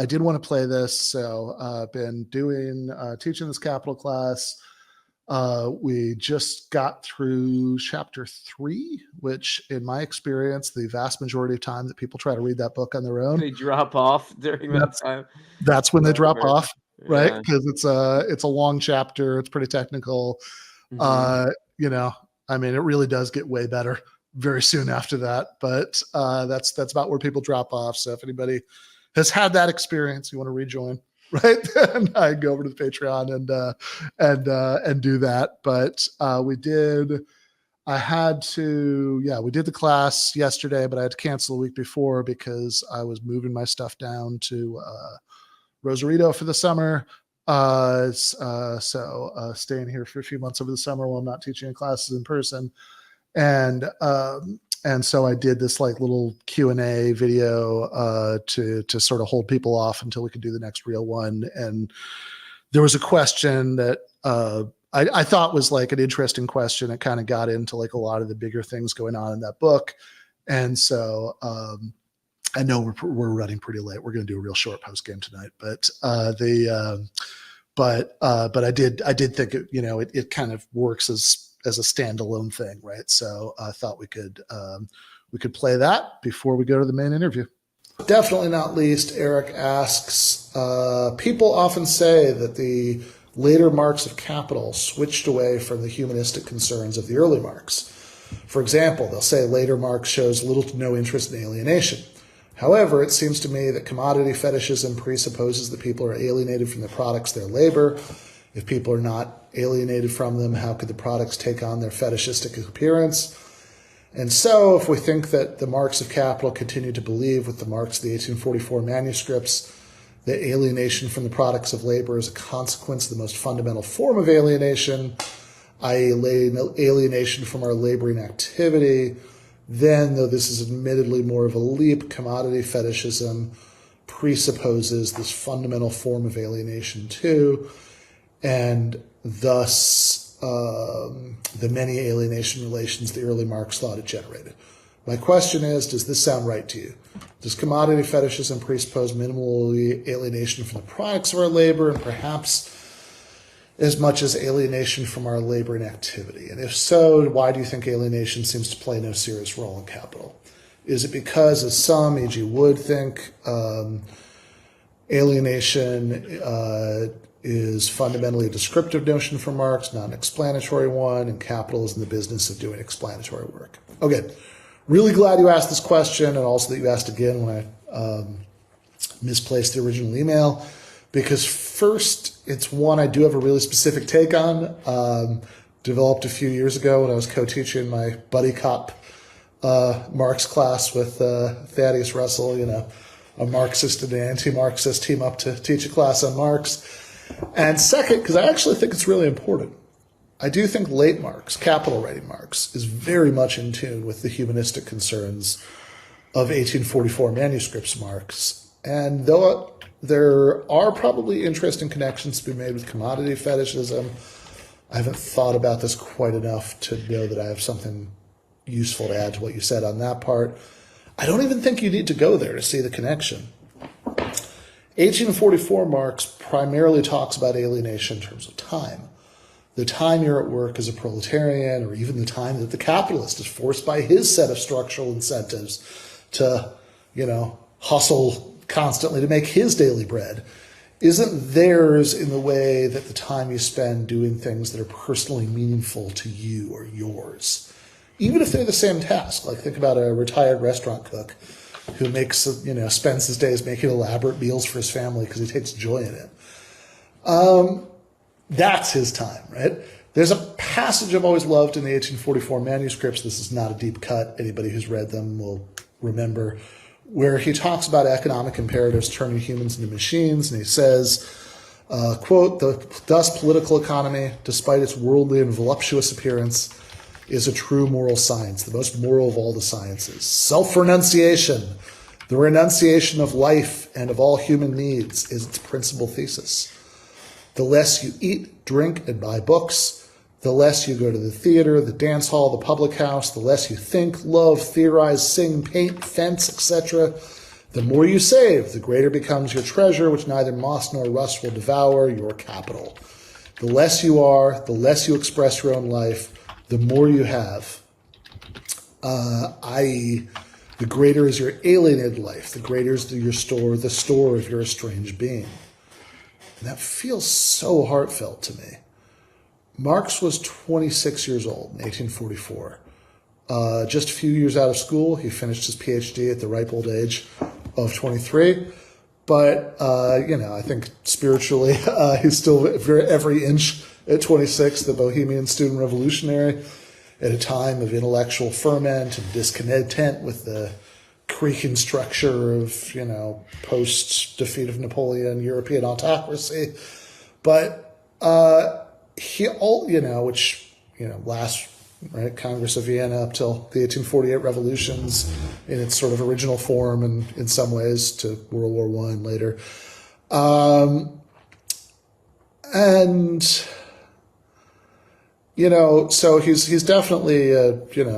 I did want to play this. So I've been teaching this capital class. We just got through chapter 3, which in my experience, the vast majority of time that people try to read that book on their own, they drop off during that time. That's when they drop off, right? Because it's a long chapter. It's pretty technical. I mean, it really does get way better very soon after that, but that's about where people drop off. So if anybody has had that experience, you want to rejoin, right? Then I go over to the Patreon and do that. But we did the class yesterday, but I had to cancel a week before because I was moving my stuff down to Rosarito for the summer. So staying here for a few months over the summer while I'm not teaching classes in person. And so I did this like little Q&A video to sort of hold people off until we could do the next real one. And there was a question that I thought was like an interesting question. It kind of got into like a lot of the bigger things going on in that book. And so I know we're running pretty late. We're going to do a real short post game tonight, but I did think it kind of works as a standalone thing, right? So I thought we could play that before we go to the main interview. Definitely not least, Eric asks, people often say that the later Marx of Capital switched away from the humanistic concerns of the early Marx. For example, they'll say later Marx shows little to no interest in alienation. However, it seems to me that commodity fetishism presupposes that people are alienated from the products of their labor. If people are not alienated from them, how could the products take on their fetishistic appearance? And so, if we think that the Marx of Capital continued to believe with the Marx of the 1844 manuscripts that alienation from the products of labor is a consequence of the most fundamental form of alienation, i.e. alienation from our laboring activity, then, though this is admittedly more of a leap, commodity fetishism presupposes this fundamental form of alienation too, and thus the many alienation relations the early Marx thought it generated. My question is, does this sound right to you? Does commodity fetishism presuppose minimal alienation from the products of our labor and perhaps as much as alienation from our labor and activity? And if so, why do you think alienation seems to play no serious role in capital? Is it because, as some, e.g. Wood, think alienation is fundamentally a descriptive notion for Marx, not an explanatory one, and capital is in the business of doing explanatory work? Okay, really glad you asked this question, and also that you asked again when I misplaced the original email, because first, it's one I do have a really specific take on, developed a few years ago when I was co-teaching my buddy cop Marx class with Thaddeus Russell, a Marxist and an anti-Marxist team up to teach a class on Marx. And second, because I actually think it's really important, I do think late Marx, capital writing Marx, is very much in tune with the humanistic concerns of 1844 manuscripts Marx. And though there are probably interesting connections to be made with commodity fetishism, I haven't thought about this quite enough to know that I have something useful to add to what you said on that part. I don't even think you need to go there to see the connection. 1844 Marx primarily talks about alienation in terms of time. The time you're at work as a proletarian, or even the time that the capitalist is forced by his set of structural incentives to, hustle constantly to make his daily bread, isn't theirs in the way that the time you spend doing things that are personally meaningful to you or yours. Even if they're the same task. Like think about a retired restaurant cook who spends his days making elaborate meals for his family because he takes joy in it. That's his time, right? There's a passage I've always loved in the 1844 manuscripts. This is not a deep cut. Anybody who's read them will remember, where he talks about economic imperatives turning humans into machines. And he says, quote, thus political economy, despite its worldly and voluptuous appearance, is a true moral science, the most moral of all the sciences. Self-renunciation, the renunciation of life and of all human needs, is its principal thesis. The less you eat, drink, and buy books, the less you go to the theater, the dance hall, the public house, the less you think, love, theorize, sing, paint, fence, etc., The more you save, the greater becomes your treasure, which neither moth nor rust will devour, your capital. The less you are, the less you express your own life, the more you have, i.e., the greater is your alienated life, the greater is the store of your estranged being. And that feels so heartfelt to me. Marx was 26 years old in 1844. Just a few years out of school, he finished his PhD at the ripe old age of 23. But, I think spiritually, he's still every inch at 26, the Bohemian student revolutionary, at a time of intellectual ferment and discontent with the creaking structure of, post-defeat of Napoleon, European autocracy. But last, right, Congress of Vienna up till the 1848 revolutions in its sort of original form and in some ways to World War I later. So he's definitely a,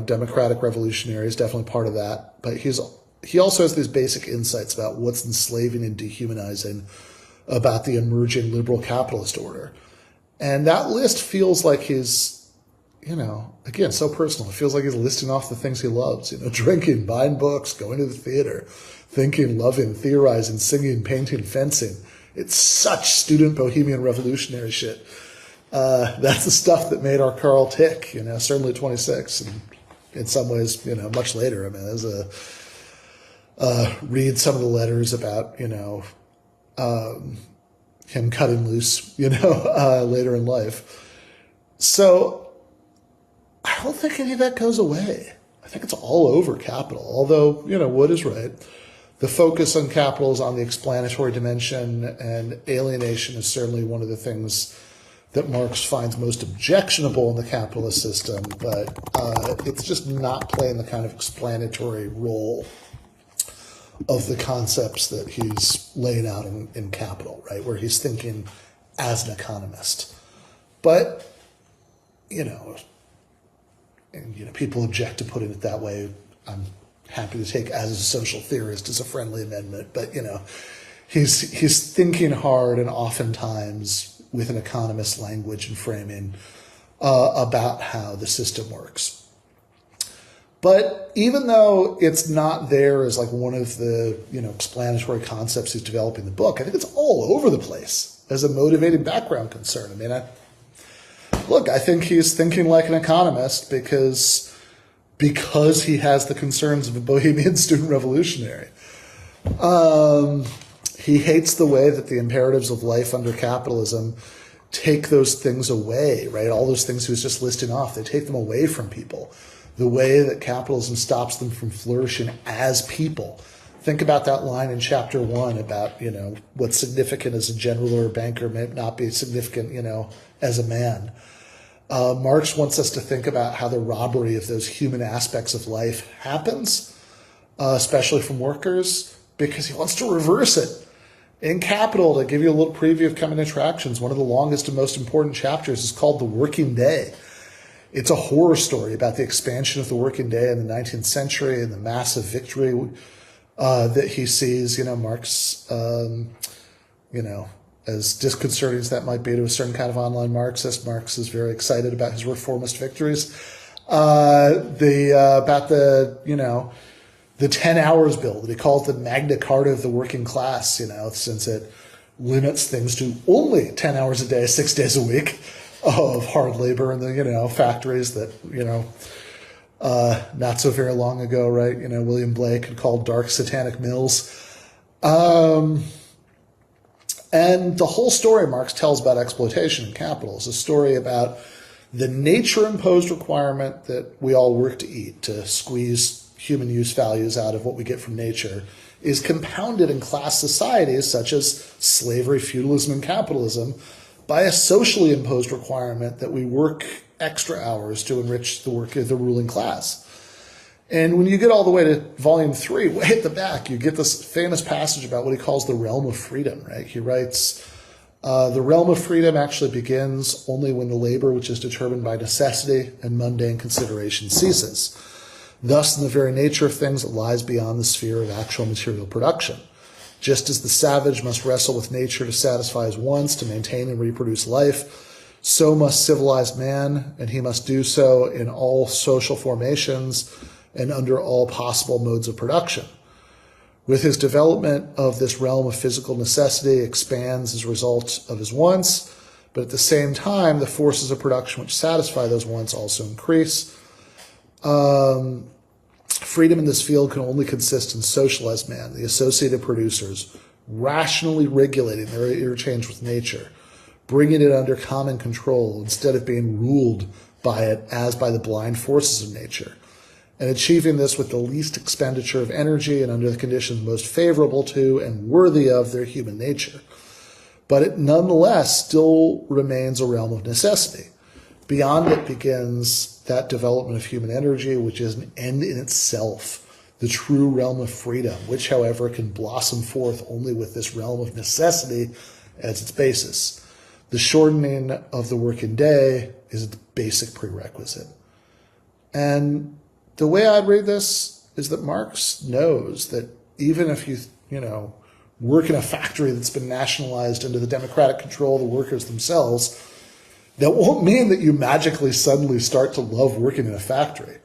democratic revolutionary. He's definitely part of that. But he also has these basic insights about what's enslaving and dehumanizing about the emerging liberal capitalist order. And that list feels like he's, again, so personal. It feels like he's listing off the things he loves, drinking, buying books, going to the theater, thinking, loving, theorizing, singing, painting, fencing. It's such student bohemian revolutionary shit. That's the stuff that made our Carl tick, certainly at 26, and in some ways, much later. I mean, there's read some of the letters about, him cutting loose, later in life. So I don't think any of that goes away. I think it's all over capital, although, Wood is right. The focus on capital is on the explanatory dimension, and alienation is certainly one of the things that Marx finds most objectionable in the capitalist system, but it's just not playing the kind of explanatory role of the concepts that he's laying out in Capital, right, where he's thinking as an economist. But, people object to putting it that way. I'm happy to take as a social theorist as a friendly amendment, but, he's thinking hard and oftentimes with an economist language and framing about how the system works. But even though it's not there as like one of the, explanatory concepts he's developing in the book, I think it's all over the place as a motivating background concern. I mean, I think he's thinking like an economist because he has the concerns of a bohemian student revolutionary. He hates the way that the imperatives of life under capitalism take those things away, right? All those things he was just listing off, they take them away from people. The way that capitalism stops them from flourishing as people. Think about that line in chapter 1 about, what's significant as a general or a banker may not be significant, as a man. Marx wants us to think about how the robbery of those human aspects of life happens, especially from workers, because he wants to reverse it. In Capital, to give you a little preview of coming attractions, one of the longest and most important chapters is called The Working Day. It's a horror story about the expansion of the working day in the 19th century and the massive victory that he sees. Marx, as disconcerting as that might be to a certain kind of online Marxist, Marx is very excited about his reformist victories. About the 10 hours bill that he calls the Magna Carta of the working class, since it limits things to only 10 hours a day, 6 days a week of hard labor in the, factories that, not so very long ago, right? William Blake had called dark satanic mills. And the whole story Marx tells about exploitation and capital is a story about the nature-imposed requirement that we all work to eat, to squeeze human use values out of what we get from nature, is compounded in class societies such as slavery, feudalism, and capitalism by a socially imposed requirement that we work extra hours to enrich the work of the ruling class. And when you get all the way to volume 3, way at the back, you get this famous passage about what he calls the realm of freedom, right? He writes, the realm of freedom actually begins only when the labor which is determined by necessity and mundane consideration ceases. Thus, in the very nature of things, it lies beyond the sphere of actual material production. Just as the savage must wrestle with nature to satisfy his wants, to maintain and reproduce life, so must civilized man, and he must do so in all social formations and under all possible modes of production. With his development of this realm of physical necessity expands as a result of his wants, but at the same time, the forces of production which satisfy those wants also increase. Freedom in this field can only consist in socialized man, the associated producers, rationally regulating their interchange with nature, bringing it under common control instead of being ruled by it as by the blind forces of nature, and achieving this with the least expenditure of energy and under the conditions most favorable to and worthy of their human nature. But it nonetheless still remains a realm of necessity. Beyond it begins that development of human energy, which is an end in itself, the true realm of freedom, which, however, can blossom forth only with this realm of necessity as its basis. The shortening of the working day is its basic prerequisite. And the way I'd read this is that Marx knows that even if you work in a factory that's been nationalized under the democratic control of the workers themselves, that won't mean that you magically suddenly start to love working in a factory.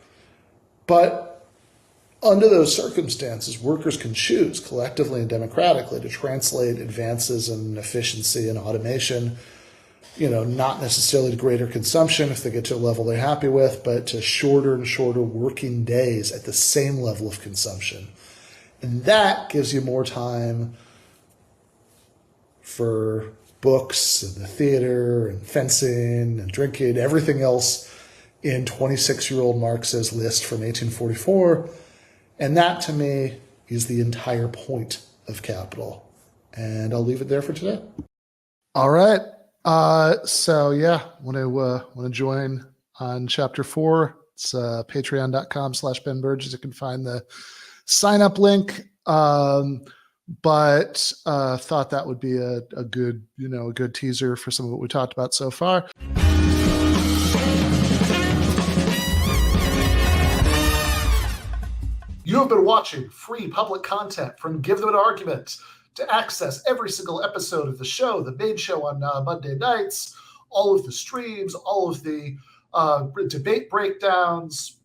But under those circumstances, workers can choose collectively and democratically to translate advances in efficiency and automation, not necessarily to greater consumption if they get to a level they're happy with, but to shorter and shorter working days at the same level of consumption. And that gives you more time for books and the theater and fencing and drinking, everything else in 26-year-old Marx's list from 1844. And that, to me, is the entire point of Capital. And I'll leave it there for today. All right. Want to join on chapter 4. It's patreon.com/Ben Burgis. You can find the sign up link. But thought that would be a good teaser for some of what we talked about so far. You have been watching free public content from Give Them an Argument. To access every single episode of the show, the main show on Monday nights, all of the streams, all of the debate breakdowns,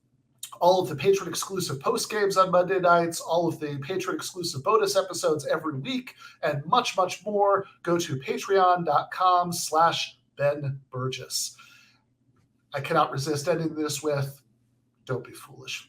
all of the patron-exclusive postgames on Monday nights, all of the patron-exclusive bonus episodes every week, and much, much more, go to patreon.com/Ben Burgis. I cannot resist ending this with, don't be foolish.